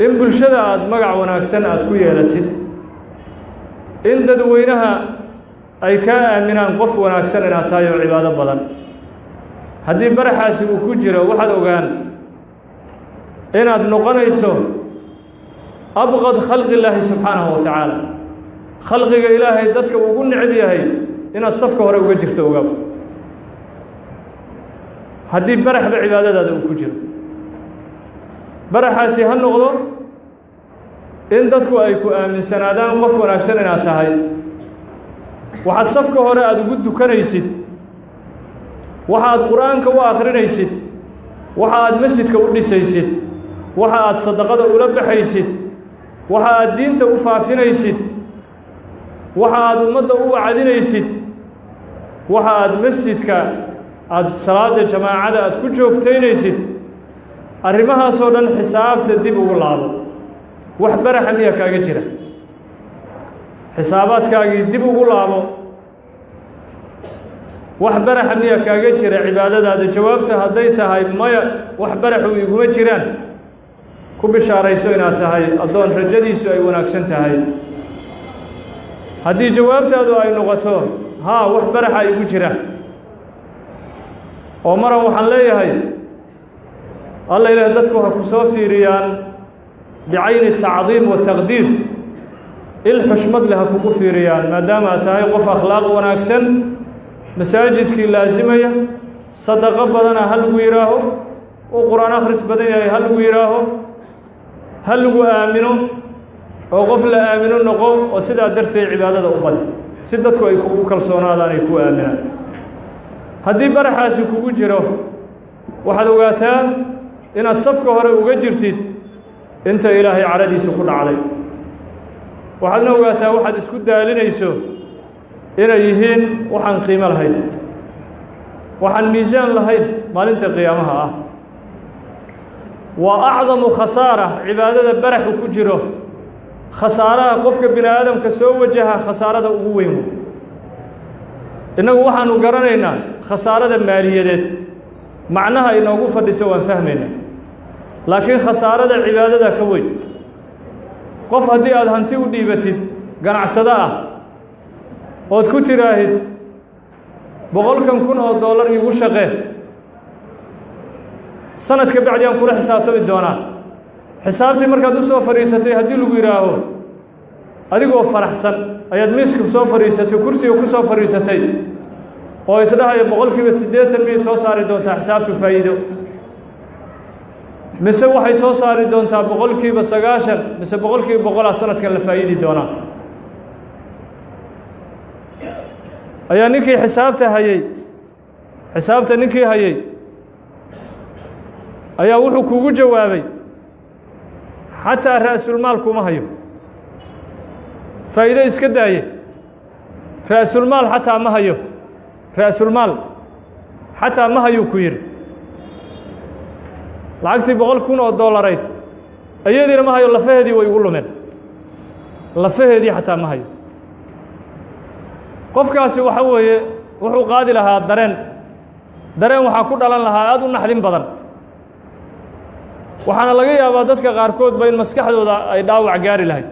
in bulshada aad magac wanaagsan aad ku yeelatid in dadweynaha ay ka aaminaan qof wanaagsan inaad tahay oo cibaado badan haddii baraxaasi uu ku jiro waxaad ogaan inaad noqonayso abqad khalqi illaahi subxaanahu wa tacaala khalqiga ilaahay dadka ugu necab yahay inaad safka hore uga jirto ogaab haddii baraxba cibaadadaada uu ku jiro baraxaasi ha noqdo in dadku ay ku aaminsanaadaan qof wanaagsan inaad tahay waxaad safka hore aada ugu dukanaysid waxa aad qur'aanka u akhrinaysid waxa aad masjidka u dhisaysid waxa aad sadaqada ula baxaysid waxa aad diinta u faafinaysid waxa aad ummadda u wacdinaysid waxa aad masjidka aad salaada jamaacada aad ku joogtaynaysid arrimahaasoo dhan xisaabta dib ugu laabo wax baraxa miyaa kaaga jira xisaabaadkaagii dib ugu laabo wax baraxa miyaa kaaga jira cibaadadaada jawaabta hadday tahay maya wax baraxu iguma jiraan ku bishaarayso inaad tahay addoon rajadiisu ay wanaagsan tahay haddii jawaabtaadu ay noqoto haa wax baraxa igu jira oo maran waxaan leeyahay alla ilaah dadku ha ku soo fiiriyaan bicayni tacdiim wa taqdiir il xushmad leh ha kugu fiiriyaan maadaama aad tahay qof akhlaaq wanaagsan masaajidkii laasimaya sadaqo badana ha lagu yidhaaho uu qur-aan akhris badan yahay ha lagu yidhaaho ha lagu aamino oo qof la aamino noqo oo sidaa darteed cibaadada u badi si dadku ay kugu kalsoonaadaan ay ku aaminaan haddii baraxaasi kugu jiro waxaad ogaataa inaad safka hore uga jirtid inta ilaahay caradiisu ku dhacday waxaadna ogaataa waxaad isku daalinayso inay yihiin waxaan qiimo lahayn waxaan miisaan lahayn maalinta qiyaamaha ah waa acdamu khasaara cibaadada baraxu ku jiro khasaaraha qofka bini aadamka soo wajaha khasaarada ugu weyn innagu waxaanu garanaynaa khasaarada maaliyadeed macnaha inoogu fadhiso waan fahmaynaa laakiin khasaarada cibaadada ka weyn qof haddii aad hanti u dhiibatid ganacsado ah ood ku tiraahid 100,000 oo dollar igu shaqee sanadka bacdi aan kula xisaabtami doonaa xisaabtii markaad u soo fadhiisatay haddii lagu yidhaaho adigoo faraxsan ayaad miiska soo fadhiisatay kursiga ku soo fadhiisatay oo isdhahaya 80% miyay soo saari doontaa xisaabtu faa'iido mise waxay soo saari doontaa 90% mise 100% sanadkan la faa'iidi doonaa ayaa ninkii xisaabta ninkii hayay ayaa wuxuu kugu jawaabay xataa ra'sulmaal kuma hayo faa'iido iska daaye ra'sulmaal xataa ma hayo ra'sulmaal xataa ma hayuu ku yidhi lacagtii 100,000 oo dollarayd ayadiina ma hayo lafaheedii way ugu lumeen lafaheedii xataa ma hayo qofkaasi waxa weeye wuxuu qaadi lahaa dareen waxaa ku dhalan lahaa aad u naxdin badan waxaana laga yaabaa dadka qaarkoodba in maskaxdooda ay dhaawac gaari lahayd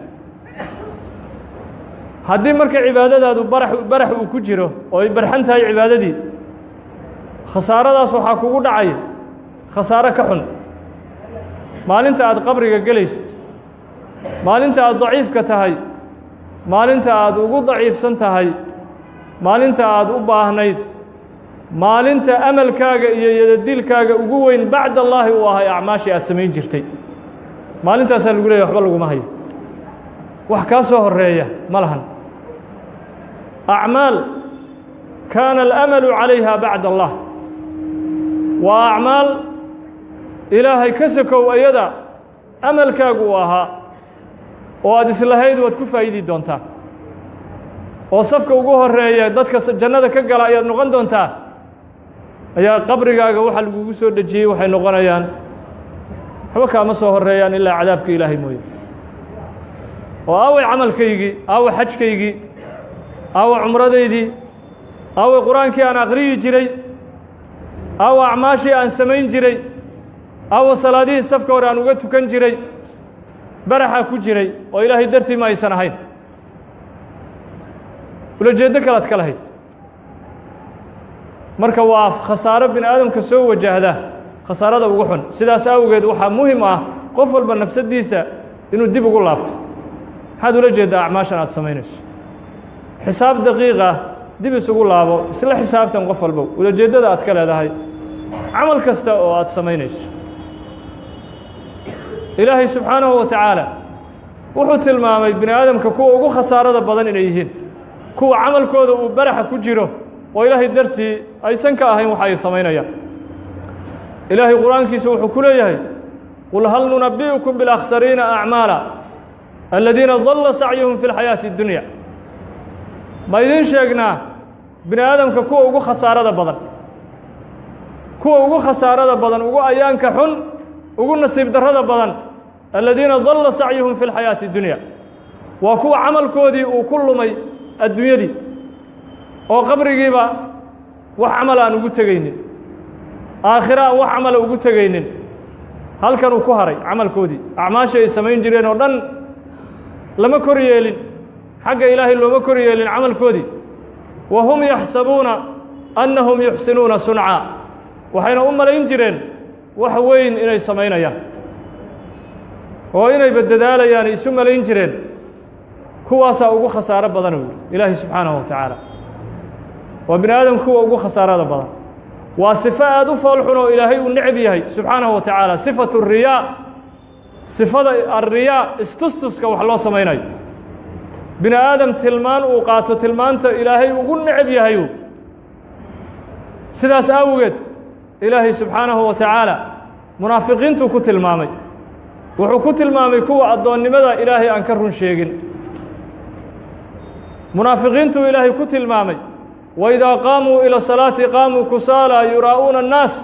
haddii marka cibaadadaadu barax uu ku jiro oo ay barxan tahay cibaadadii khasaaradaas waxaa kugu dhacaya khasaaro ka xun maalinta aad qabriga gelaysid maalinta aad daciifka tahay maalinta aad ugu daciifsan tahay maalinta aad u baahnayd maalinta amalkaaga iyo yadadiilkaaga ugu weyn bacd allaahi uu ahay acmaashii aad samayn jirtay maalintaasaa lagu leeyahy waxba laguma hayo wax kaa soo horeeya ma lahan acmaal kaana alamalu calayha bacd allah waa acmaal ilaahay ka sokow ayada amalkaagu uu ahaa oo aad islahayd waad ku faa'iidi doontaa oo safka ugu horeeya dadka jannada ka gala ayaad noqon doontaa ayaa qabrigaaga waxa lagugu soo dejiyey waxay noqonayaan waxba kaama soo horeeyaan ilaa cadaabka ilaahay mooye oo aaway camalkaygii aaway xajkaygii aaway cumradaydii aaway qur-aankii aan aqriyi jiray aaway acmaashii aan samayn jiray aaway salaadihii safka hore aan uga tukan jiray baraxa ku jiray oo ilaahay dartii ma aysan ahayn ulajeeddo kalaad ka lahayd marka waa khasaaro bini aadamka soo wajahda khasaarada ugu xun sidaas awgeed waxaa muhim ah qof walba nafsadiisa inuu dib ugu laabto maxaad ula jeeddaa acmaashan aad samaynayso xisaab daqiiqa dib isugu laabo isla xisaabtan qof walba ulajeeddada aad ka leedahay camal kasta oo aad samaynayso ilaahay subxaanahu wa tacaala wuxuu tilmaamay bini aadamka kuwa ugu khasaarada badan inay yihiin kuwa camalkooda uu baraxa ku jiro oo ilaahay dartii aysan ka ahayn waxa ay samaynayaan ilaahay qur-aankiisa wuxuu ku leeyahay qul hal nunabbi'ukum bilakhsariina acmaala aladiina dalla sacyuhum fi lxayaati اddunya ma idiin sheegnaa bini aadamka kuwa ugu khasaarada badan ugu ayaanka xun ugu nasiib darrada badan aladiina dalla sacyuhum fi lxayaati اddunya waa kuwa camalkoodii uu ku lumay adduunyadii oo qabrigiiba wax camal aan ugu tegaynin aakhira aan wax camala ugu tegaynin halkan uu ku haray camalkoodii acmaasha ay samayn jireen oo dhan lama kor yeelin xagga ilaahay looma kor yeelin camalkoodii wa hum yaxsabuuna annahum yuxsinuuna suncaa waxayna u malayn jireen wax weyn inay samaynayaan oo inayba dadaalayaan isu malayn jireen kuwaasaa ugu khasaaro badan uu yidhi ilaahay subxaanahu wa tacaala waa bini aadam kuwa ugu khasaarada badan waa sifo aad u fool xun oo ilaahay uu necab yahay subxaanahu wa tacaala sifatu riyaa sifada alriyaa istustuska wax loo samaynayo bini aadam tilmaan uu qaato tilmaanta ilaahay ugu necab yahayu sidaas awgeed ilaahay subxaanahu wa tacaala munaafiqiintuu ku tilmaamay wuxuu ku tilmaamay kuwa addoonnimada ilaahay aan ka run sheegin munaafiqiintuu ilaahay ku tilmaamay waidaa qaamuu ila salaati qaamuu kusaala yuraa'uuna annaas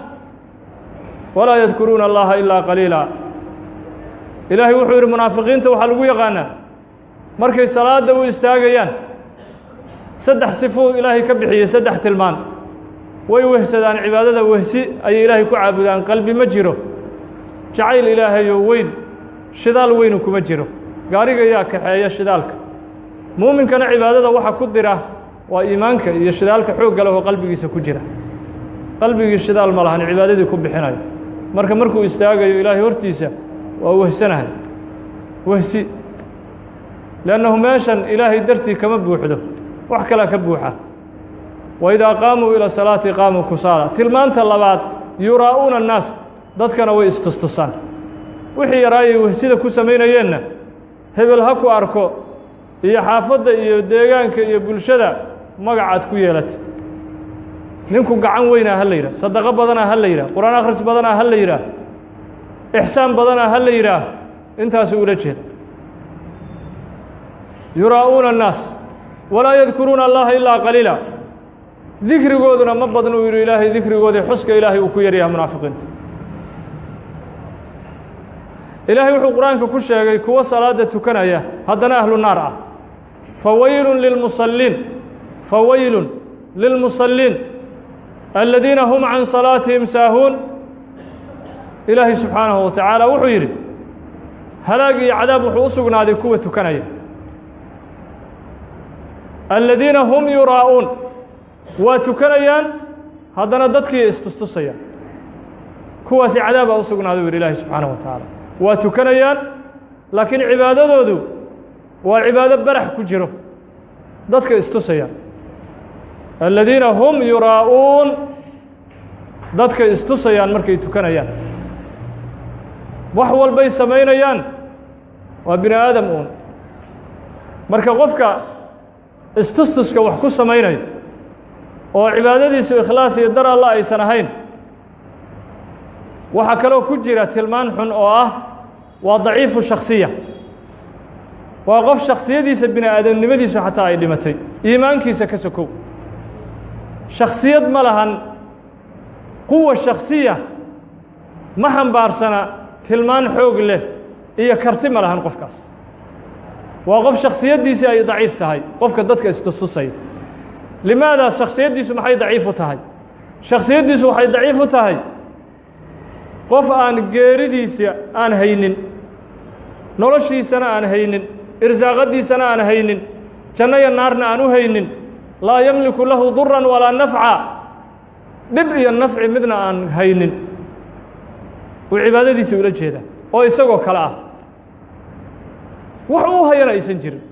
walaa yadkuruuna allaha ilaa qaliila ilaahay wuxuu yidhi munaafiqiinta waxaa lagu yaqaanaa markay salaadda u istaagayaan saddex sifuu ilaahay ka bixiyey saddex tilmaan way wehsadaan cibaadada wehsi ayay ilaahay ku caabudaan qalbi ma jiro jacayl ilaahayoo weyn shidaal weynu kuma jiro gaariga yaa kaxeeya shidaalka muuminkana cibaadada waxa ku dira waa iimaanka iyo shidaalka xoogga leh oo qalbigiisa ku jira qalbigii shidaal ma lahan cibaadadii ku bixinayo markuu istaagayo ilaahay hortiisa waa wehsanahay wehsi liannahu meeshan ilaahay dartii kama buuxdo wax kalaa ka buuxa waidaa qaamuu ila salaati qaamuu kusaala tilmaanta labaad yuraa'uuna annaas dadkana way istustusaan wixii yaraayay wehsida ku samaynayeenna hebel ha ku arko iyo xaafadda iyo deegaanka iyo bulshada magacaad ku yeelatid ninku gacan weynaa ha la yidhah sadaqo badanaa ha la yidhah qur-aan akhris badanaa ha la yidhaah ixsaan badanaa ha la yidhaah intaasuu ula jeeda yuraa'uuna annaas walaa yadkuruuna allaha ilaa qaliila dikrigooduna ma badno uu yidhi ilaahay dikrigoodii xuska ilaahay uu ku yaryaha munaafiqiinta ilaahay wuxuu qur-aanka ku sheegay kuwo salaadda tukanaya haddana ahlu naar ah fawaylun lilmusalliin aladiina hum can salaatihim saahuun ilaahay subxaanahu wa tacaala wuxuu yidhi halaag iyo cadaab wuxuu u sugnaaday kuwa tukanaya aladiina hum yuraa'uun waa tukanayaan haddana dadkii istustusayaan kuwaasi cadaab baa u sugnaaday u yidhi ilaahay subxaanahu wa tacaala waa tukanayaan laakiin cibaadadoodu waa cibaado barax ku jiro dadka istusayaan aladiina hum yuraa'uun dadka istusayaan markay tukanayaan wax walbay samaynayaan waa bini aadam uun marka qofka istustuska wax ku samaynayo oo cibaadadiisu ikhlaas iyo dar alla aysan ahayn waxaa kaloo ku jira tilmaan xun oo ah waa daciifu shaksiya waa qof shaksiyadiisa bini aadamnimadiisu xataa ay dhimatay iimaankiisa ka sokow shaksiyad ma lahan quwa shaksiya ma xambaarsana tilmaan xoog leh iyo karti ma lahan qofkaas waa qof shaksiyaddiisii ay daciif tahay qofka dadka istustusaya limaada shaksiyaddiisu maxay daciif u tahay shaksiyaddiisu waxay daciif u tahay qof aan geeridiisa aan haynin noloshiisana aan haynin irsaaqadiisana aan haynin janno iyo naarna aan u haynin laa yamliku lahu duran walaa nafca dhib iyo nafci midna aan haynin uu cibaadadiisa ula jeeda oo isagoo kale ah wax uu hayana aysan jirin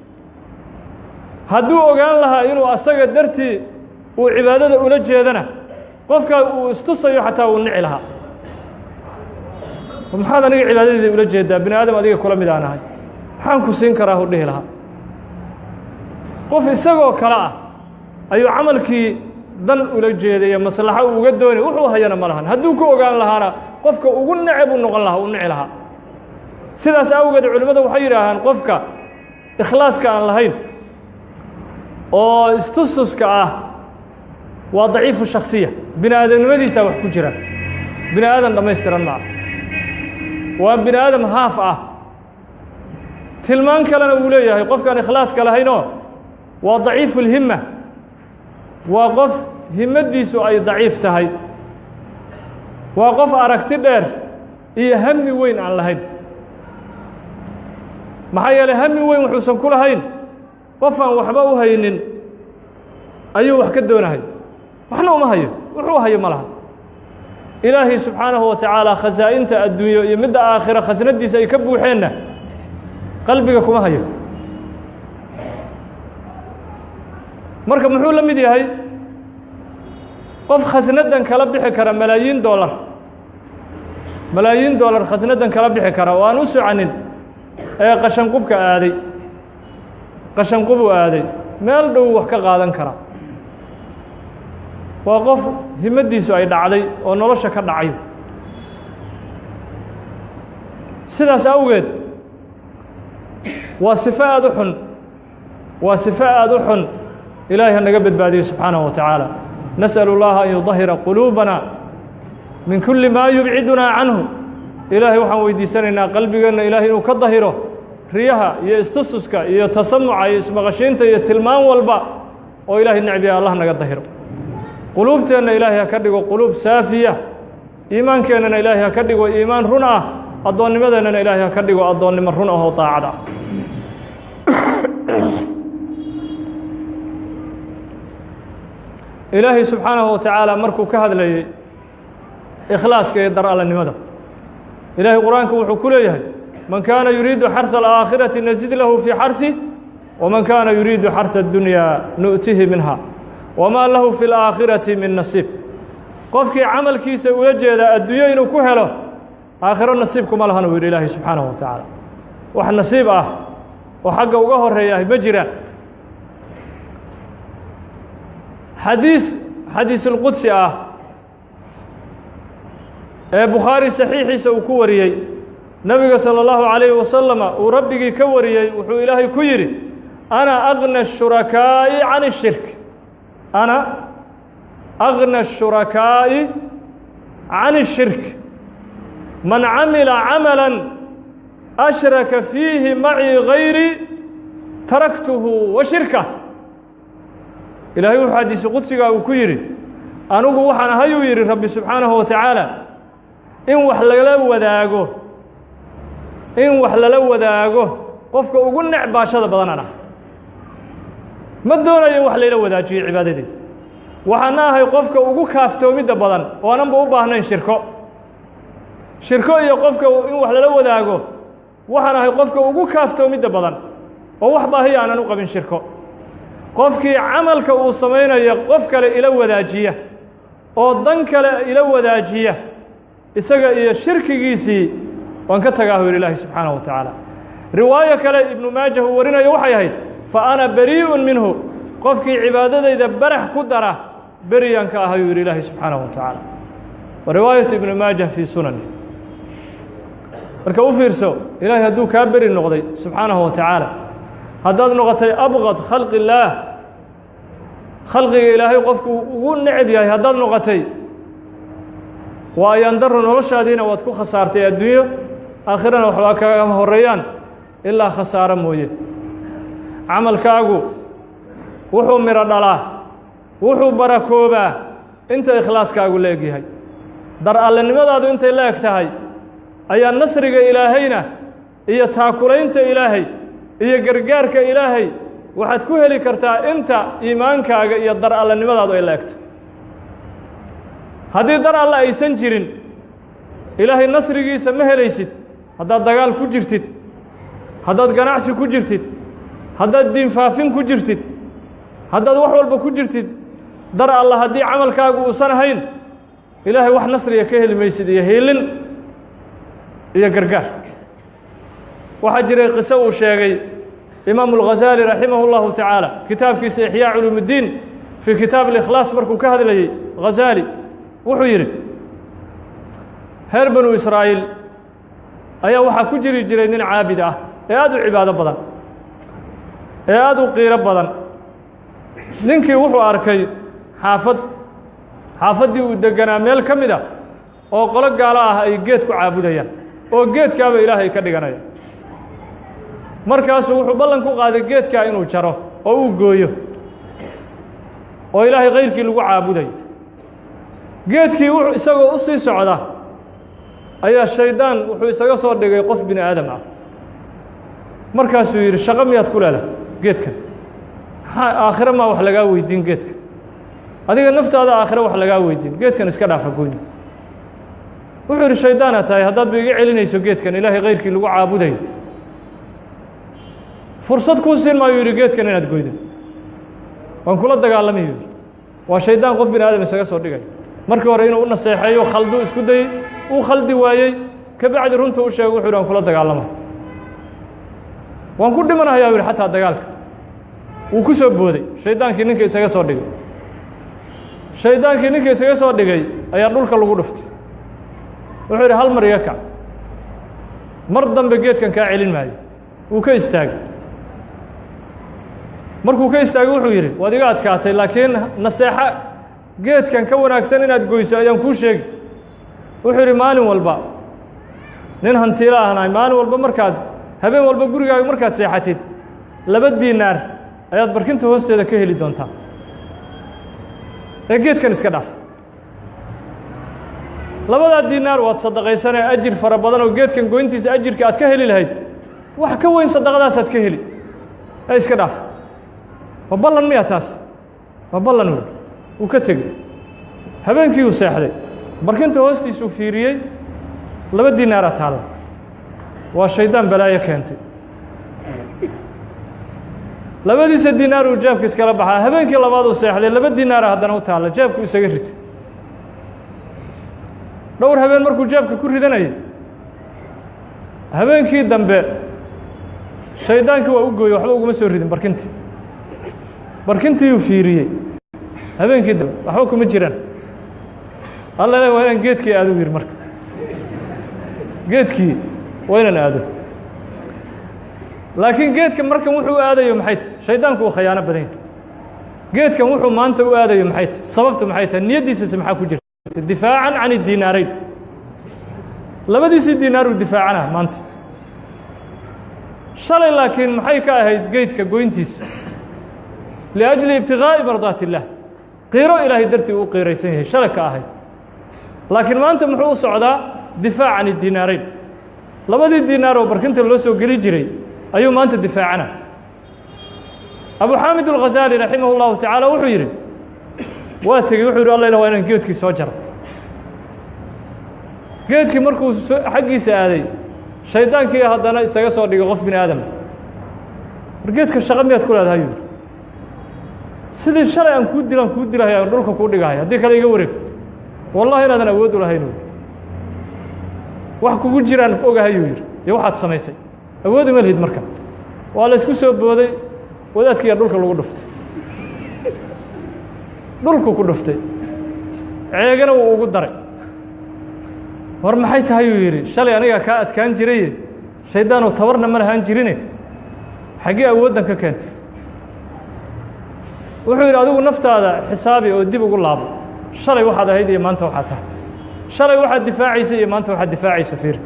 hadduu ogaan lahaa inuu asaga dartii uu cibaadada ula jeedana qofka uu istusayo xataa uu nici lahaa maxaad aniga cibaadadayda ula jeedaa bini aadam adiga kula mid aan ahay maxaan ku siin karaa u dhihi lahaa qof isagoo kale ah ayuu camalkii dan ula jeedaya maslaxo uu uga doonay wuxuu hayana ma lahan hadduu ku ogaan lahaana qofka ugu neceb u noqon lahaa uu nici lahaa sidaas awgeed culimmadu waxay yidhaahaan qofka ikhlaaska aan lahayn oo istususka ah waa daciifu shaksiya bini aadamnimadiisaa wax ku jira bini aadan dhammaystiran ma ah waa bini aadam haaf ah tilmaan kalena uu leeyahay qofkaan ikhlaaska lahaynoo waa daciifu lhimma waa qof himmaddiisu ay daciif tahay waa qof aragti dheer iyo hami weyn aan lahayn maxaa yeelay hami weyn wuxuusan ku lahayn qof aan waxba u haynin ayuu wax ka doonahay waxna uma hayo wuxuu hayo ma laha ilaahay subxaanahu wa tacaala khasaa'inta adduunyo iyo midda aakhira khasnadiisa ay ka buuxeenna qalbiga kuma hayo marka muxuu la mid yahay qof khasnadan kala bixi kara malaayiin dollar khasnadan kala bixi kara oo aan u soconin ee qashanqubka aaday qashanqubuu aaday meel dhow wax ka qaadan kara waa qof himmaddiisu ay dhacday oo nolosha ka dhacay sidaas awgeed waa sifo aad u xun waa sifo aad u xun ilaahay ha naga badbaadiyo subxaanahu wa tacaala nas'alu اllaha an yudahira quluubana min kulli maa yubcidunaa canhu ilaahay waxaan weydiisanaynaa qalbigeenna ilaahay inuu ka dahiro riyaha iyo istususka iyo tasamuca iyo ismaqashiinta iyo tilmaan walba oo ilaahay necbiya allah naga dahiro quluubteenna ilaahay ha ka dhigo quluub saafiya iimaankeennana ilaahay ha ka dhigo iimaan run ah addoonnimadeennana ilaahay ha ka dhigo addoonnimo run ah oo daacad ah ilaahay subxaanahu wa tacaala markuu ka hadlayey ikhlaaska iyo dar allanimada ilaahay qur-aanku wuxuu ku leeyahay man kaana yuriidu xarثa alaakhirati nasid lahu fii xarثi waman kaana yuriidu xarثa اddunyaa nu'tihi minha wamaa lahu fi اlaakhirati min nasiib qofkii camalkiisa ula jeedaa adduunyo inuu ku helo aakhiro nasiibkuma lahana buu yidhi ilaahay subxaanahu wa tacaala wax nasiib ah oo xagga uga horeeyahay ma jiraan xadiisulqudsi ah ee bukhaari saxiixiisa uu ku wariyey nebiga salى اllahu عalayhi wasalama uu rabbigii ka wariyey wuxuu ilaahay ku yidhi ana agna الshurakaa'i can الshirk ana agna الshurakaa'i can الshirk man camila camala ashraka fiihi macii gayri taraktuhu wa shirkah ilaahay wuxuu xadiisu qudsigaa uu ku yidhi anigu waxaan ahayuu yidhi rabbi subxaanahu wa tacaala in wax lala wadaago qofka ugu necbaashada badanana ma doonayo in wax layla wadaajiyo cibaadadeeda waxaana ahay qofka ugu kaaftoomidda badan oo aananba u baahnayn shirko iyo qofka in wax lala wadaago waxaan ahay qofka ugu kaaftoomidda badan oo wax baahiya aanan u qabin shirko qofkii camalka uu samaynayo qof kale ila wadaajiya oo dan kale ila wadaajiya isaga iyo shirkigiisii waan ka tagaahu yidhi ilaahi subxaanahu wa tacaala riwaayo kale ibnu maajah uu warinayo waxay ahayd fa ana barii'un minhu qofkii cibaadadayda barax ku dara beriyaan ka ahayuu yidhi ilaahi subxaanahu wa tacaala wa riwaayatu ibnu maajah fii sunani marka u fiirso ilaahay hadduu kaa beri noqday subxaanahu wa tacaala haddaad noqotay abqad khalqi illaah khalqiga ilaahay qofku ugu neceb yahay haddaad noqotay waa ayaan daro noloshaadiina waad ku khasaartay adduunyo aakhirana waxbaa kagama horeeyaan ilaa khasaaro mooye camalkaagu wuxuu midho dhalaa wuxuu barakoobaa inta ikhlaaskaagu la eg yahay dar allanimadaadu intay la eg tahay ayaa nasriga ilaahayna iyo taakulaynta ilaahay iyo gargaarka ilaahay waxaad ku heli kartaa inta iimaankaaga iyo dar allanimadaadu ay la egto. haddii dar alla aysan jirin ilaahay nasrigiisa ma helaysid. haddaad dagaal ku jirtid, haddaad ganacsi ku jirtid, haddaad diin faafin ku jirtid, haddaad wax walba ku jirtid, dar alla haddii camalkaagu uusan ahayn ilaahay wax nasriga ka heli maysid iyo hiilin iyo gargaar. waxaa jiray qiso uu sheegay imaamu alghazaali raximah اllahu tacaala kitaabkiisa ixyaa culuum اddiin fii kitaab اlikhlaas markuu ka hadlayey ghazaali wuxuu yidhi reer banu israa'iil ayaa waxaa ku jiri jiray nin caabid ah ee aad u cibaado badan ee aad u qiiro badan. ninkii wuxuu arkay xaafaddii uu deganaa meel ka mid ah oo qolo gaalo ah ay geed ku caabudayaan oo geedkaaba ilaahay ka dhiganaya. markaasuu wuxuu ballan ku qaaday geedkaa inuu jaro oo uu gooyo oo ilaahay kayrkii lagu caabudayo. geedkii wuxuu isagoo u sii socda ayaa shaydaan wuxuu isaga soo dhigay qof bini aadam ah. markaasuu yidhi shaqo miyaad ku leedahay geedkan? aakhire maa wax lagaa weydiin geedka? adiga naftaada aakhire wax lagaa weydiin, geedkan iska dhaafa goyni. wuxuu yidhi shaydaana tahay haddaad ba iga celinayso geedkan ilaahay kayrkii lagu caabudayo fursad kuu siin maayuu yidhi geedkan inaad goydo. waan kula dagaalamay yidhi. waa shaydaan qof bini aadam isaga soo dhigay. markii hore inuu u naseexeeyo khalduu isku dayey uu khaldi waayey ka bacdi runta u sheegay wuxuu yidhi waan kula dagaalamay, waan ku dhimanahayaa yidhi xataa dagaalka. wuu ku soo booday shaydaankii ninka isaga soo dhigay. shaydaankii ninka isaga soo dhigay ayaa dhulka lagu dhuftay. wuxuu yidhi hal mar iga kac, mar dambe geedkan kaa celin maayo. wuu ka istaagay. markuu ka istaagay wuxuu yidhi waad iga adkaatay, laakiin naseexo geedkan ka wanaagsan inaad goyso ayaan kuu sheegi. wuxuu yidhi maalin walba nin hantiilo ahnahay, maalin walba markaad habeen walba gurigaaga markaad seexatid 2 diinaar ayaad barkinta hoosteeda ka heli doontaa ee geedkan iska dhaaf. 2 diinaar waad sadaqaysanee ajir fara badan oo geedkan goyntiisa ajirka aad ka heli lahayd wax ka weyn sadaqadaasaad ka heli ee iska dhaaf. ma ballan miya taas? ma ballan wey. wuu ka tegey. habeenkii uu seexday, barkinta hoostiisuu fiiriyey 2 diinaaraa taalla. waa shaydaan balaayo keentay. 2diisa diinaar uu jeebka iskala baxaa. habeenkii labaad uu seexday 2 diinaara haddana u taalla, jeebku isaga ritay. dhowr habeen markuu jeebka ku ridanayay, habeenkii dambe shaydaankii waa u gooyey, waxba uguma soo ridin barkintii. barkintiiyuu fiiriyey. habeenkii dambe waxba kuma jiraan. alla le waa inaan geedkii aado u yidhi. marka geedkii waa inaan aado. laakiin geedkan markan wuxuu aadayo maxay tahay? shaydaanku uu khayaano badan yahay. geedkan wuxuu maanta u aadayo maxay tahay? sababtu maxay tahay? niyaddiisase maxaa ku jirta? difaacan can idiinaarayn. 2diisii diinaar uu difaacana maanta. shalay laakiin maxay ka ahayd geedka goyntiisa? liajli ibtigaa'i mardaati illaah, qiiro ilaahay dartii uu qiiraysan yahay shalay ka ahayd. laakiin maanta muxuu u socdaa? difaac can idiinaarayn. 2dii diinaar oo barkinta loo soo geli jiray ayuu maanta difaacana. abu xaamid alghazaali raximah اllahu tacaala wuxuu yidhi waa tegey. wuxuu yidhi alla ilah waa inaan geedkii soo jaro. geedkii markuu xaggiisa aaday, shaydaankii haddana isaga soo dhigay qof bini aadam. war geedka shaqo miyaad ku leedahay yuu yidhi. sidii shalay aan kuu dilahay aan dhulka kuu dhigahay, haddii kale iga wareeg. wallahi inaadan awood u lahayn. wax kugu jiraan ogahay yuu yidhi iyo waxaad samaysay awoodi ma lihid. marka waa la isku soo booday, wadaadkiiyaa dhulka lagu dhuftay. dhulku ku dhuftay, ceegana wuu ugu daray. war maxay tahay yuu yidhi, shalay anigaa kaa adkaan jiraye shaydaanoo tabarna ma lahaan jirine xaggee awooddan ka keentay? wuxuu yidhi adigu naftaada xisaabi oo dib ugu laabo. shalay waxaad ahayd iyo maanta waxaad tahay. shalay waxaad difaacaysay iyo maanta waxaad difaacayso fiir.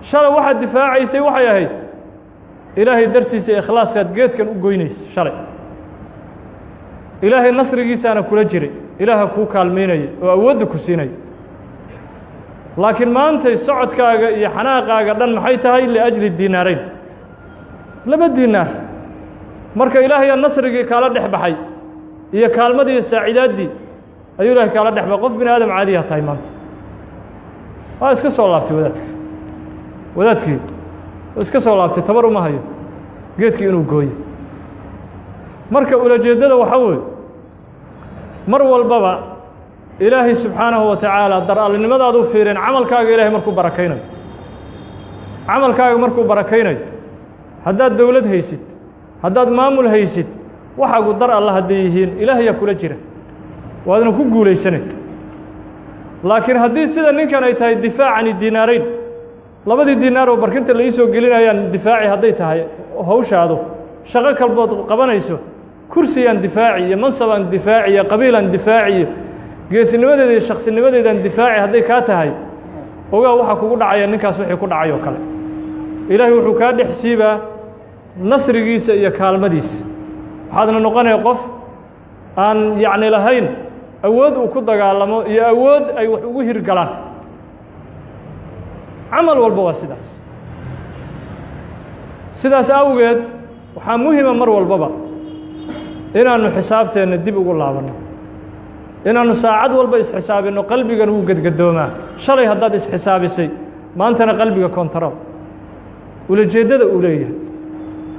shalay waxaad difaacaysay waxay ahayd ilaahay dartiisa ikhlaaskaad geedkan u goynaysa. shalay ilaahay nasrigiisaana kula jiray, ilaaha kuu kaalmaynaya oo awoodda ku siinaya. laakiin maantay socodkaaga iyo xanaaqaaga dhan maxay tahay liajli diinaarayn laba diinaar marka ilaahayaa nasrigii kaala dhex baxay iyo kaalmadii saacidaaddii ayuu ilaahay kaala dhex baxay qof bini aadam caadiyaa tahay maanta waa iska soo laabtay wadaadkii iska soo laabtay tabar uma hayo geedkii inuu gooyo marka ulajeeddada waxaa weeye mar walbaba ilaahay subxaanahu wa tacaala dar-alnimadaadu fiireen camalkaaga ilaahay markuu barakaynayo haddaad dowlad haysid haddaad maamul haysid waxaagu dar alla hadday yihiin ilaahayaa kula jira waadna ku guulaysanay laakiin haddii sida ninkan ay tahay difaacani diinaarayn labadii diinaar oo barkinta la ii soo gelinayaan difaaci hadday tahay hawshaadu shaqo kalbood qabanayso kursiyaan difaaci iyo mansabaan difaaci iyo qabiilaan difaaci iyo geesinimadeeda iyo shaksinimadeedaan difaaci hadday kaa tahay ogaa waxaa kugu dhacaya ninkaas wixii ku dhacay oo kale ilaahay wuxuu kaa dhex siibaa nasrigiisa iyo kaalmadiisa waxaadna noqonaya qof aan yacni lahayn awood uu ku dagaalamo iyo awood ay wax ugu hirgalaan camal walba waa sidaas awgeed waxaa muhima mar walbaba inaannu xisaabteenna dib ugu laabanno inaannu saacad walba isxisaabinno qalbigan wuu gedgadoomaa shalay haddaad isxisaabisay maantana qalbiga kontarool ulajeeddada uu leeyahay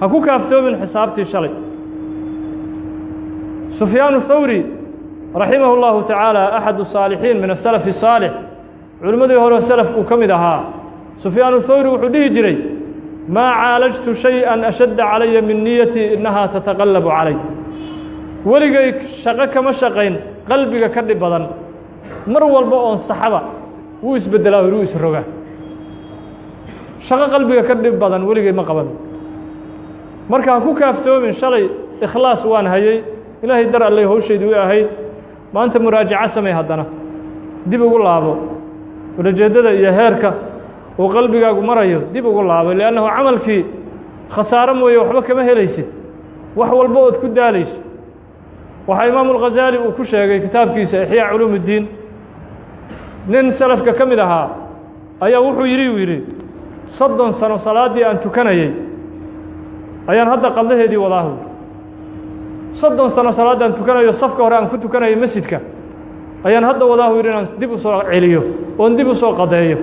ha ku kaaftoomin xisaabtii shalay sufyaan thawri raximah اllahu tacaala axad الsaalixiin min asalaf الsaalix culimmadii hore salafku ka mid ahaa sufyaan thawri wuxuu dhihi jiray maa caalajtu shayئa ashadda calaya min niyatii innahaa tataqallabu calay weligay shaqo kama shaqayn qalbiga ka dhib badan mar walba oon saxaba wuu isbeddelaa wuu isrogaa shaqo qalbiga ka dhib badan weligay ma qaban marka ha ku kaaftoomin shalay ikhlaas waan hayay ilaahay dar allay hawshaydu u ahayd maanta muraajaco samey haddana dib ugu laabo ulajeeddada iyo heerka uu qalbigaagu marayo dib ugu laabo liannahu camalkii khasaaro mooye waxba kama helaysid wax walba ood ku daalayso waxaa imaamu alghazaali uu ku sheegay kitaabkiisa ixyaa culuum uddiin nin salafka ka mid ahaa ayaa wuxuu yidhi 30 sano salaaddii aan tukanayey ayaan hadda qaldaheedii wadaahu 30 sano salaaddaan tukanayo safka hore aan ku tukanayay masjidka ayaan hadda wadaahu yidhi inaan dib u soo celiyo oon dib u soo qadeeyo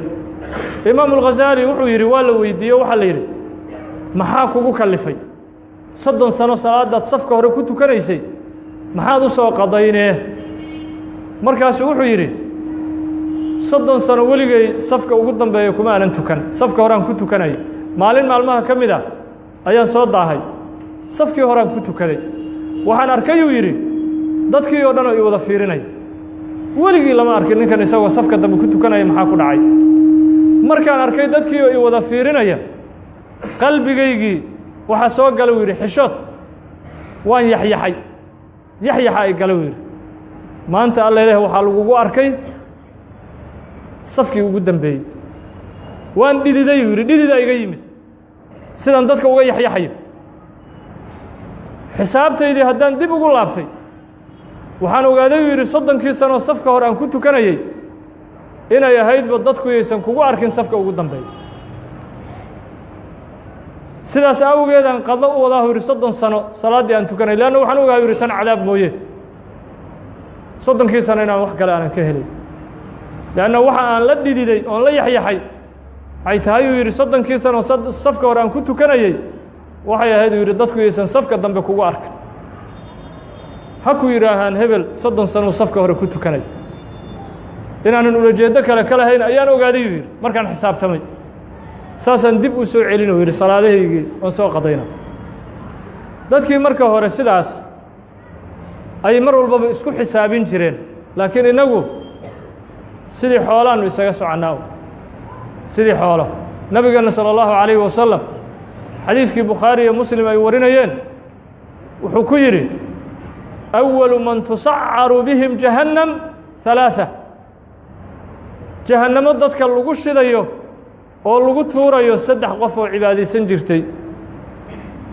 imaamu alghazaali wuxuu yidhi waa la weydiiye waxaa la yidhi maxaa kugu kallifay 30 sano salaaddaad safka hore ku tukanaysay maxaad u soo qadaynee markaasu wuxuu yidhi 30 sano weligay safka ugu dambeeya kuma aanan tukan safka horeaan ku tukanayay maalin maalmaha ka mid a ayaan soo daahay safkii horeaan ku tukaday waxaan arkayuu yidhi dadkii oo dhan oo i wada fiirinaya weligii lama arkin ninkan isagoo safka dambe ku tukanaya maxaa ku dhacay markaan arkay dadkii oo i wada fiirinaya qalbigaygii waxaa soo gala uu yidhi xishood waan yaxyaxa ay gala uu yidhi maanta alla ilaah waxaa lagugu arkay safkii ugu dambeeyey waan dhididay uu yidhi dhidida iga yimid sidaan dadka uga yaxyaxayo xisaabtaydii haddaan dib ugu laabtay waxaan ogaaday uu yidhi 30kii sanoo safka hore aan ku tukanayey inay ahaydba dadku yaysan kugu arkin safka ugu dambeeya sidaas awgeedaan qadlo u wadaahu yidhi 30 sano salaaddii aan tukanay leanna waxaan ogahay u yidhi tan cadaab mooye 30kii sano inaan wax kale aanan ka helay leanna waxa aan la dhididay oon la yaxyaxay ay tahay uu yidhi 30kii sano safka hore aan ku tukanayey waxay ahayd uu yidhi dadku yaysan safka dambe kugu arkin ha ku yidhaahaan hebel 30 sanuu safka hore ku tukanay inaanan ulajeeddo kale ka lahayn ayaan ogaaday uu yidhi markaan xisaabtamay saasaan dib u soo celin uu yidhi salaadahaygii oon soo qadayna dadkii marka hore sidaas ay mar walbaba isku xisaabin jireen laakiin innagu sidii xoolaannu isaga soconnaa sidii xoolo nabigeenna salى اllahu عalayه wasalam xadiiskii bukhaari iyo muslim ay warinayeen wuxuu ku yidhi أwalu man tusacaru bihim jahannam 3 jahannamo dadka lagu shidayo oo lagu tuurayo 3 qof oo cibaadaysan jirtay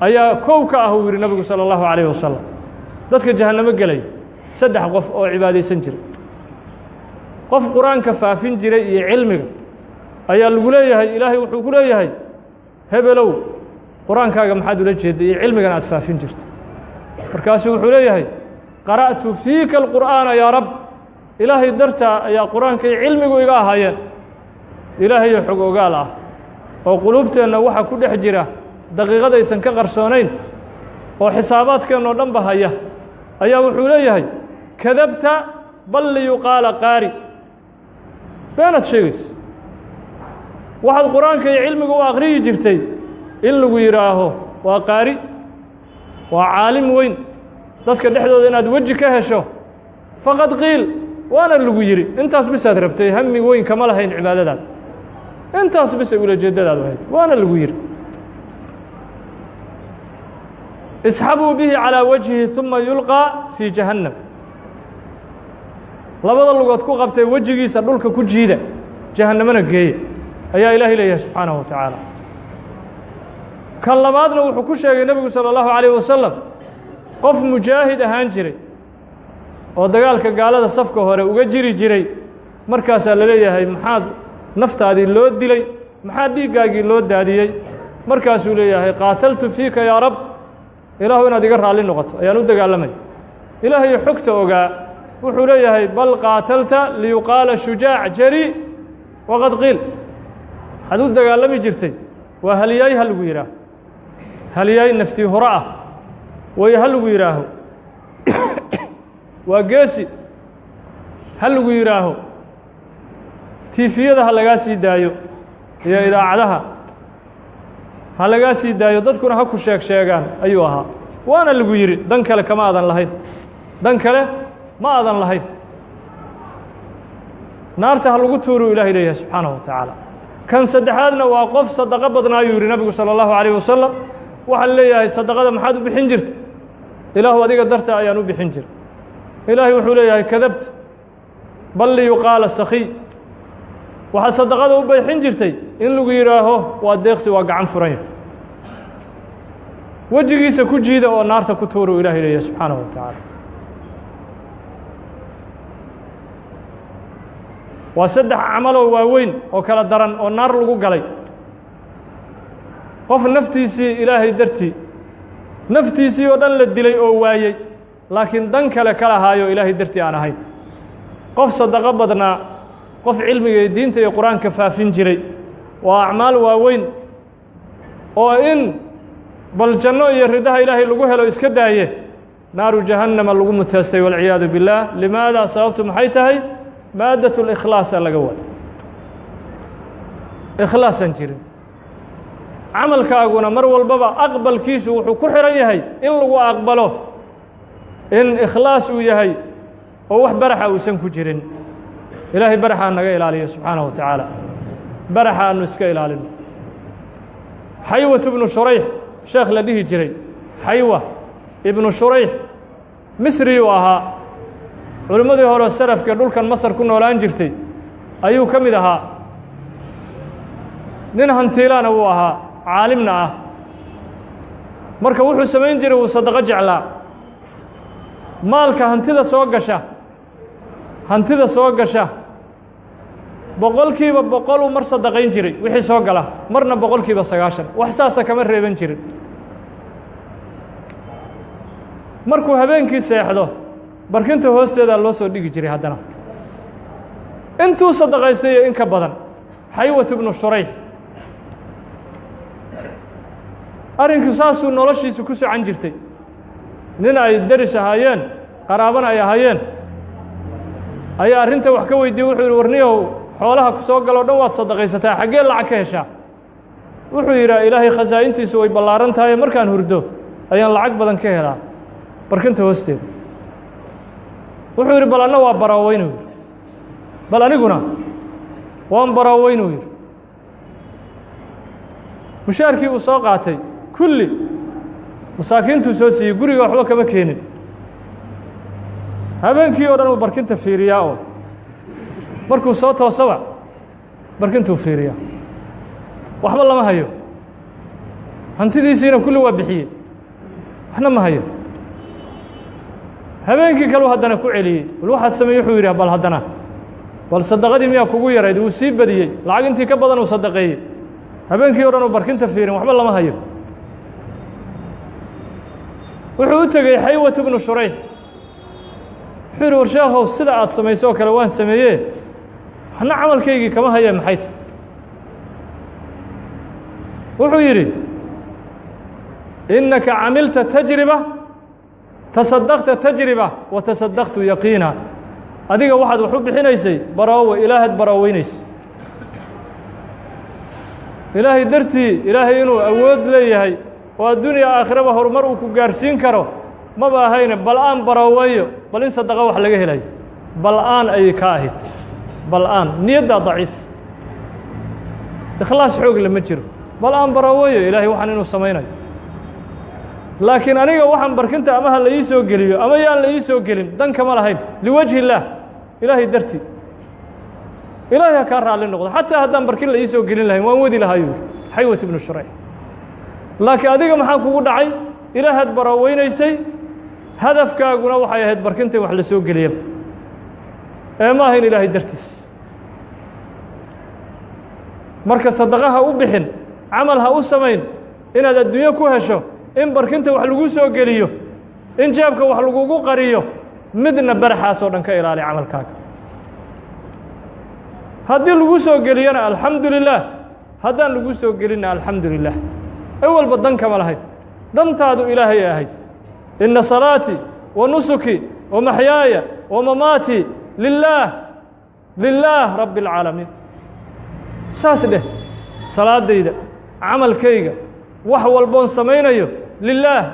ayaa kow ka ah uu yidhi nabigu salى اllahu عalayه wasalam dadka jahannamo gelay 3 qof oo cibaadaysan jiray qof qur-aanka faafin jiray iyo cilmiga ayaa lagu leeyahay ilaahay wuxuu ku leeyahay hebelow qur-aankaaga maxaad ula jeeday iyo cilmigan aad faafin jirta markaasuu wuxuu leeyahay qara'tu fiika alqur'aana yaa rab ilaahay dartaa ayaa qur-aanka iyo cilmigu iga ahaayeen ilaahayo xog ogaal ah oo quluubteenna waxa ku dhex jira daqiiqadaysan ka qarsoonayn oo xisaabaadkeennoo dhanba haya ayaa wuxuu leeyahay kadabta bal liyuqaala qaari beenaad sheegaysa waxaad qur-aanka iyo cilmiga u aqriyi jirtay in lagu yidhaaho waa qaari waa caalim weyn dadka dhexdooda inaad weji ka hesho faqad qiil waana lagu yidhi intaas bisaad rabtay hami weyn kama lahayn cibaadadaad intaas bisay ulajeedadaad ahayd waana lagu yidhi isxabuu bihi calىa wajhihi ثuma yulqىa fii jahannam labada lugood ku qabtay wejigiisa dhulka ku jiida jahannamana geeya ayaa ilaahay leeyahay subxaanaه wa tacaala kan labaadna wuxuu ku sheegay nebigu salى الlahu عalيه wasalam qof mujaahid ahaan jiray oo dagaalka gaalada safka hore uga jiri jiray markaasaa la leeyahay maxaad naftaadii loo dilay maxaa dhiiggaagii loo daadiyey markaasuu leeyahay qaataltu fiika yaa rab ilaahu inaad iga raalli noqoto ayaan u dagaalamay ilaahayo xogta ogaa wuxuu leeyahay bal qaatalta liyuqaala shujaac jari waqad qiil waxaad u dagaalami jirtay waa halyaay ha lagu yidhaaho halyaay naftii hore ah way ha lagu yidhaaho waa geesi ha lagu yidhaaho tiifiyada ha lagaa sii daayo iyo idaacadaha ha lagaa sii daayo dadkuna ha ku sheegaan ayuu ahaa waana lagu yidhi dan kale kama aadan lahayn dan kale ma aadan lahayn naarta ha lagu tuuruu ilahay leeyahay subxaanaه wa tacaala kan saddexaadna waa qof sadaqo badnaa ayuu yidhi nabigu salى الlahu عalيه wasalam waxaa leeyahay sadaqada maxaad u bixin jirta ilaahu adiga darta ayaan u bixin jira ilaahay wuxuu leeyahay kadabta bal liyuqaala sakiy waxaad sadaqada u bixin jirtay in lagu yidhaaho waa deeqsi waa gacan furanya wejigiisa ku jiida oo naarta ku tuuruu ilahay leeyahay subxaanaه wa tacaala waa saddex camaloo waaweyn oo kala daran oo naar lagu galay qof naftiisii ilaahay dartii naftiisii oo dhan la dilay oo waayey laakiin dan kale ka lahaayo ilaahay dartii aan ahayn qof sadaqo badnaa qof cilmiga iyo diinta iyo qur-aanka faafin jiray waa acmaal waaweyn oo in bal janno iyo ridaha ilaahay lagu helo iska daaye naaru jahannama lagu muteestay walciyaadu billaah limaada sababtu maxay tahay maadaة الإkhlaaصa laga waayo ikhlaasan jirin camalkaaguna mar walbaba aqbalkiisu wuxuu ku xihan yahay in lagu aqbalo in ikhlaas uu yahay oo wax baraxa uusan ku jirin ilaahay baraxaa naga ilaaliyo subxaanaه wa tacaala baraxa aanu iska ilaalino xaywat ibnu shurayx sheekh la dhihi jiray xaywa ibnu shurayx misriyuu ahaa culimmadii hore salafka dhulkan masar ku noolaan jirtay ayuu ka mid ahaa nin hantiilaana wuu ahaa caalimna ah marka wuxuu samayn jiray wuu sadaqo jeclaa maalka hantida soo gasha boqolkiiba boqoluu mar sadaqayn jiray wixii soo gala marna boqolkiiba 90 wax saasa kama reeban jirin markuu habeenkii seexdo barkinta hoosteeda loo soo dhigi jiray haddana intuu sadaqaystay iyo in ka badan xaywat ibnu shurayx arrinku saasuu noloshiisa ku socan jirtay nin ay deris ahaayeen qaraabana ay ahaayeen ayaa arrinta wax ka weydiiyey wuxuu yidhi warniyow xoolaha ku soo galoo dhan waad sadaqaysataa xaggee lacag ka heshaa wuxuu yidhaa ilaahay khasaa'intiisu way ballaaran tahay markaan hurdo ayaan lacag badan ka helaa barkinta hoosteeda wuxuu yidhi bal anna waa baraaweynuu yidhi bal aniguna waan baraaweynuu yidhi mushaarkii uu soo qaatay kulli masaakiintuu soo siiyey guriga waxba kama keenin habeenkii oo dhan uu barkinta fiiriyaa oo markuu soo toosaba barkintuu fiiriyaa waxba lama hayo hantidiisiina kulli waa bixiyey waxna ma hayo habeenkii kaleu haddana ku celiyey bal waxaad sameeyey wuxuu yidhi bal haddana bal sadaqadii miyaa kugu yarayd wuu sii badiyey lacag intii ka badan uu sadaqeeyey habeenkii o dhan uu barkinta fiirin waxba lama hayo wuxuu u tegey xaywat ibnu shurayx wuxuu yidhi war sheekhow sida aad samayso oo kale waan sameeyee waxna camalkaygii kama hayee maxay tahy wuxuu yidhi innaka camilta tajriba tasadaqta tajriba wa tasadaqtu yaqiina adiga waxaad wax u bixinaysay baraawo ilaahaad baraaweynaysa ilaahay dartii ilaahay inuu awood leeyahay oo adduuniya aakhiraba horumar uu ku gaarsiin karo maba ahayne bal-aan baraaweeyo bal in sadaqa wax laga helayo bal-aan ayay ka ahayd bal-aan niyaddaa daciif ikhlaas xoog lama jiro bal-aan baraaweeyo ilaahay waxaan inuu samaynayo laakiin aniga waxaan barkinta ama ha la ii soo geliyo ama yaan la ii soo gelin dan kama lahayn liwajhi illaah ilaahay dartii ilaahay ha kaa raalli noqdo xataa haddaan barkin la ii soo gelin lahayn waan wadi lahaa yuu yidhi xaywat ibnu shurayx laakiin adiga maxaa kugu dhacay ilaahaad baraweynaysay hadafkaaguna waxay ahayd barkinta in wax la soo geliyaba ee ma ahayn ilaahay dartiis marka sadaqa ha u bixin camal ha u samayn inaad adduunyo ku hesho in barkinta wax lagu soo geliyo in jeebka wax lagugu qariyo midna baraxaas oo dhan ka ilaali camalkaaga haddii lagu soo geliyana alxamdu lilaah haddaan lagu soo gelinna alxamdu lilah awalba dan kama lahayd dantaadu ilaahay ahayd inna salaatii wa nusuki wa maxyaaya wa mamaatii lilaah rabbi اlcaalamiin saas dheh salaadayda camalkayga wax walboon samaynayo lilaah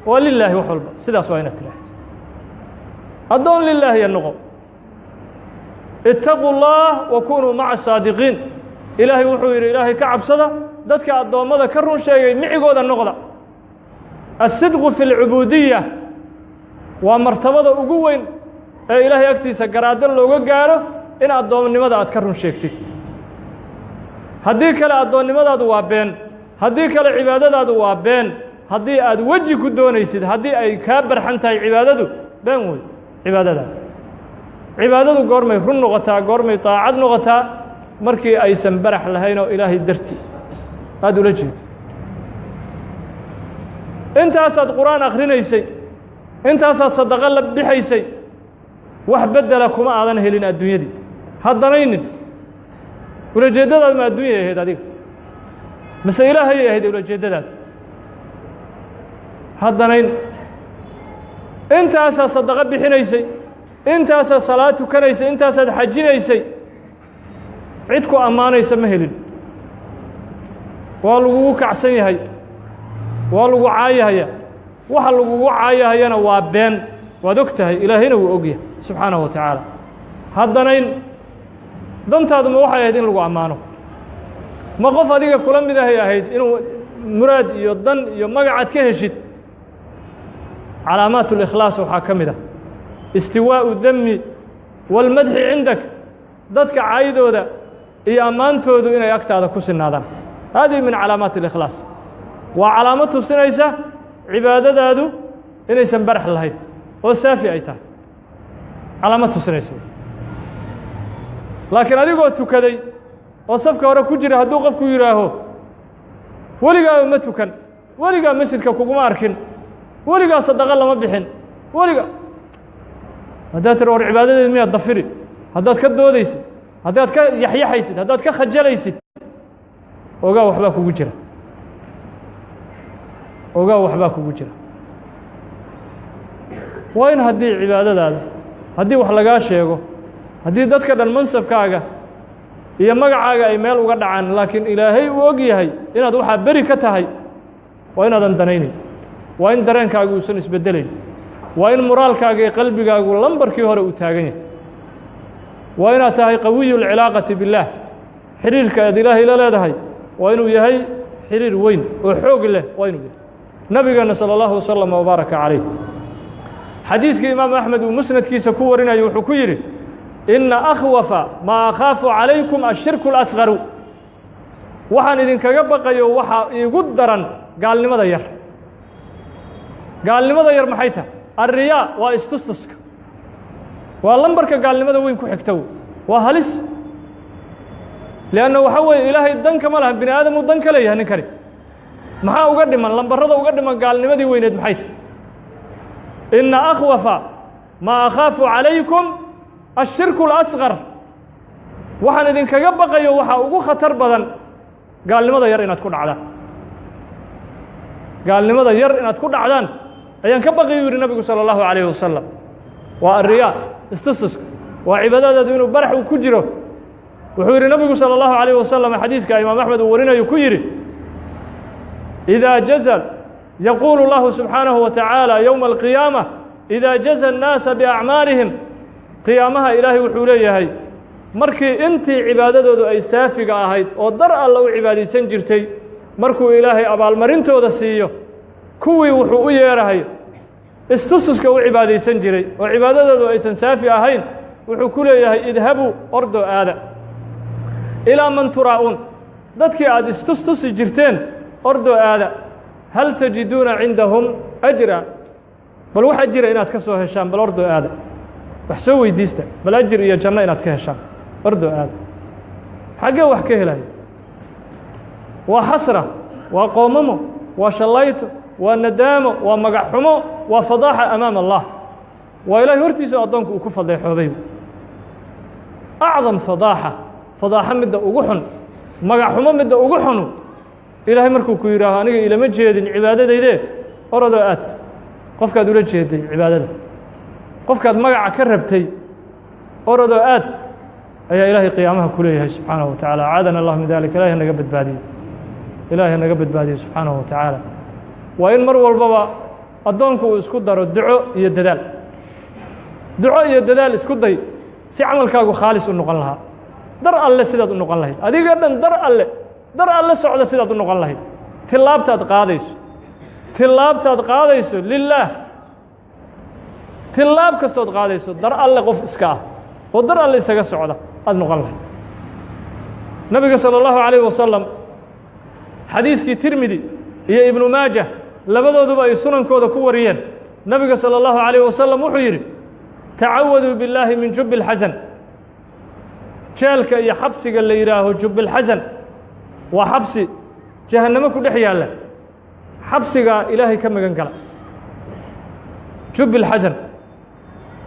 waa lilaahi wax walba sidaas waa inaad tiraahdo addoon lilaahiya noqo ittaquu اllah wa kunuu maca saadiqiin ilaahay wuxuu yidhi ilaahay ka cabsada dadka addoommada ka run sheegay micigooda noqda aلsidqu fi اlcubuudiya waa martabada ugu weyn ee ilaahay agtiisa garaado looga gaaro in addoonnimada aad ka run sheegtid haddii kale addoonnimadaadu waa been haddii kale cibaadadaadu waa been haddii aad weji ku doonaysid haddii ay kaa barxan tahay cibaadadu been wey cibaadadaada cibaadadu goormay run noqotaa goormay daacad noqotaa markii aysan barax lahayn oo ilaahay dartii aad ula jeedo intaasaad qur'aan akhrinaysay intaasaad sadaqo la bixaysay wax beddela kuma aadan helin adduunyadii haddanaynin ulajeeddadaad ma adduunyay ahayd adiga mase ilaahayay ahayd ulajeeddadaada haddanayn intaasaad sadaqo bixinaysay intaasaad salaad tukanaysay intaasaad xajinaysay cid ku ammaanaysa ma helin waa lagugu kacsan yahay waa lagu caayahaya waxa lagugu caayahayana waa been waad og tahay ilaahayna wuu og yahay subxaanahu wa tacaala haddanayn dantaaduma waxay ahayd in lagu ammaano ma qof adiga kula mid ahay ahayd inuu muraad iyo dan iyo magacaad ka heshid calaamaat اlikhlaas waxaa ka mid ah istiwaaءu demi wاlmadxi cindak dadka caydooda iyo ammaantoodu inay agtaada ku sinaadaan hadihi min calaamaat اlikhlaas waa calaamad tusinaysa cibaadadaadu inaysan barax lahayn oo saafi ay tahay calaamad tusinaysa laakiin adigoo tukaday oo safka hore ku jira hadduu qofku yidhaaho weligaaba ma tukan weligaa masjidka kuguma arkin weligaa sadaqo lama bixin weliga haddaad tiri war cibaadadeed miyaad dafiri haddaad ka doodaysid haddaad ka yaxyaxaysid haddaad ka khajalaysid ogaa waxbaa kugu jira ogaa waxbaa kugu jira waa in haddii cibaadadaada haddii wax lagaa sheego haddii dadka dhan mansabkaaga iyo magacaaga ay meel uga dhacaan laakiin ilaahay uu og yahay inaad waxaa beri ka tahay waa inaadan danaynayn waa in dareenkaagu uusan isbeddelayn waa in moraalkaaga iyo qalbigaagu lambarkii hore uu taagan yahay waa inaad tahay qawiyu اlcilaaqati biاllaah xiriirka aad ilaahay la leedahay waa inuu yahay xiriir weyn oo xoog leh waa inuu yahay nabigeena salى اllahu waslama wbaaraka calayh xadiiskii imaamu axmed uu musnadkiisa ku warinayo wuxuu ku yidhi ina akhwafa maa akhaafu calaykum ashirku اlasgaru waxaan idinkaga baqayo waxaa iigu daran gaalnimada yar gaalnimada yar maxay tahay alriyaa waa istustuska waa lambarka gaalnimada weyn ku xigta وهلس لأنه وحوي إلهي الدن كما لها بني آدم الدن كليه هنكري محا أقدم لنبرده أقدم قال نمدي وينيد محيت إن أخوف ما أخاف عليكم الشرك الأصغر waxaan idinkaga baqayo waxa ugu khatar badan gaalnimada yar inaad ku dhacdaan gaalnimada yar inaad ku dhacdaan ayaan ka baqayo yiri nabigu sallallahu alayhi wasallam waa riya istisq waa cibaadada inuu barax uu ku jiro wuxuu yiri nabigu sallallahu alayhi wasallam xadiiska imaam ahmed uu warinayo ku yiri idha jazal yaqulu allah subhanahu wa ta'ala yawm al-qiyamah idha jaza an-nas bi a'malihim qiyamaha ilaahi wuxuu leeyahay markii intii cibaadadoodu ay saafiga ahayd oo dar alla u cibaadaysan jirtay markuu ilaahay abaalmarintooda siiyo kuwii wuxuu u yeerahay istususka u cibaadaysan jiray oo cibaadadoodu aysan saafi ahayn wuxuu ku leeyahay idhabu ordo aada ilaa man turaa'uun dadkii aad istustusi jirteen ordo aada hal tajiduuna cindahum ajra bal waxaa jira inaad ka soo heshaan bal ordo aada wax soo weydiista bal ajir iyo janno inaad ka heshaan ordo aad xagee wax ka helay waa xasra waa qoomamo waa shalayto waa nadaamo waa magac xumo waa fadaaxa amaam allah waa ilaahay hortiisa adoonku uu ku fadeexoobay acdam fadaaxa midda ugu xun magac xumo midda ugu xun ilaahay markuu ku yiraaho aniga ilama jeedin cibaadadayde ordo aad qofkaad ula jeeday cibaadada qofkaad magaca ka rabtay ordo aad ayaa ilaahay qiyaamaha ku leeyahay subxaanahu wa tacaala caadana allah min dalik ilaahay naga badbaadiyo subxaanahu wa tacaala waa in mar walbaba addoonku uu isku daro duco iyo dadaal isku day si camalkaagu khaalis u noqon lahaa dar alle sidaad u noqon lahayd adiga dhan dar alle socda sidaad u noqon lahayd tillaabtaad qaadayso lilaah tillaab kastood qaadayso dar alle qof iska ah oo dar alle isaga socda aad noqon lahayd nabiga salى اllahu عalayه wasalam xadiiskii tirmidi iyo ibnu maajah labadooduba ay sunankooda ku wariyeen nabiga salى اllahu عalayه wasalam wuxuu yidhi tacawaduu billaahi min jubi اlxasan jeelka iyo xabsiga la yidhaaho jubi اlxasan waa xabsi jahannamo ku dhex yaalla xabsigaa ilaahay ka magan gala jubi اlxasan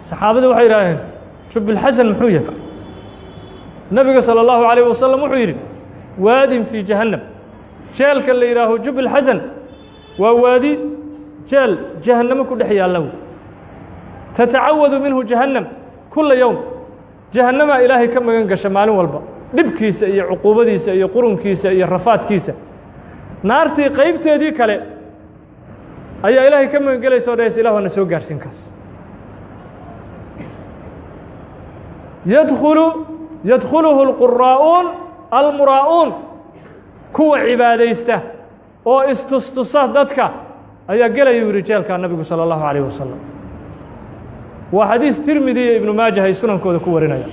saxaabadu waxay yidhaaheen jubi اlxasan muxuu yahay nabiga salى اllahu عalayه wasalam wuxuu yidhi waadin fii jahannam jeelka la yidhaaho jubi اlxasan waa waadi jeel jahannamo ku dhex yaalla tatacawadu minhu jahannam kula yowm jahannamaa ilaahay ka magan gasha maalin walba dhibkiisa iyo cuquubadiisa iyo qurunkiisa iyo rafaadkiisa naartii qaybteedii kale ayaa ilaahay ka magan gelaysa o dhahaysa ilah waana soo gaarsiin kaas yadkhuluhu اlquraa'uun almuraa'uun kuwa cibaadaysta oo istustusa dadka ayaa gelayuu yidhi jeelkaa nabigu salى اllahu عalayه wasalam waa xadiis tirmidi iyo ibnu maajah ay sunankooda ku warinayaan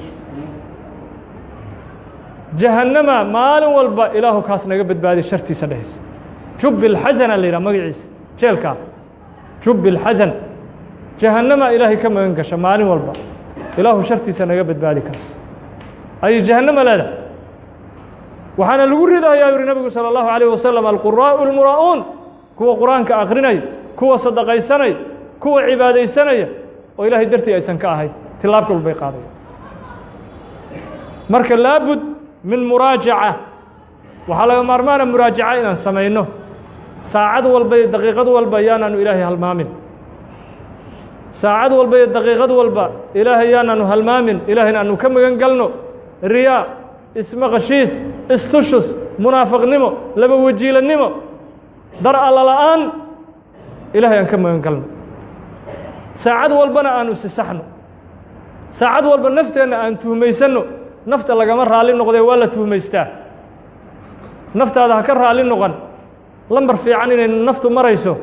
jahannama maalin walba ilaahu kaas naga badbaadiy shartiisa dhehaysa jubi اlxasana la yidhaha magaciisa jeelkaa jubi اlxasan jahannama ilaahay ka magan gasha maalin walba ilaahu shartiisa naga badbaadi kaas ayay jahannama leedahay waxaana lagu ridayaa yuri nabigu salى اllahu عalayه wasalam alquraa'u اlmuraa'uun kuwa qur-aanka akrinaya kuwa sadaqaysanaya kuwa cibaadaysanaya oo ilaahay dartii aysan ka ahayn tilaabka walbay qaadaya marka laabud min muraajaca waxaa laga maarmaana muraajaca inaan samayno saacad walba iyo daqiiqad walba yaanaanu ilaahay halmaamin saacad walba iyo daqiiqad walba ilaahay yaanaanu halmaamin ilaahayna aanu ka magan galno riyaa ismaqashiis istushus munaafiqnimo laba wajiilannimo dar alla la'aan ilaahay aan ka magan galno saacad walbana aanu isisaxno saacad walba nafteenna aan tuhmaysanno nafta lagama raalli noqdee waa la tuhmaystaa naftaada ha ka raalli noqon lambar fiican inay naftu marayso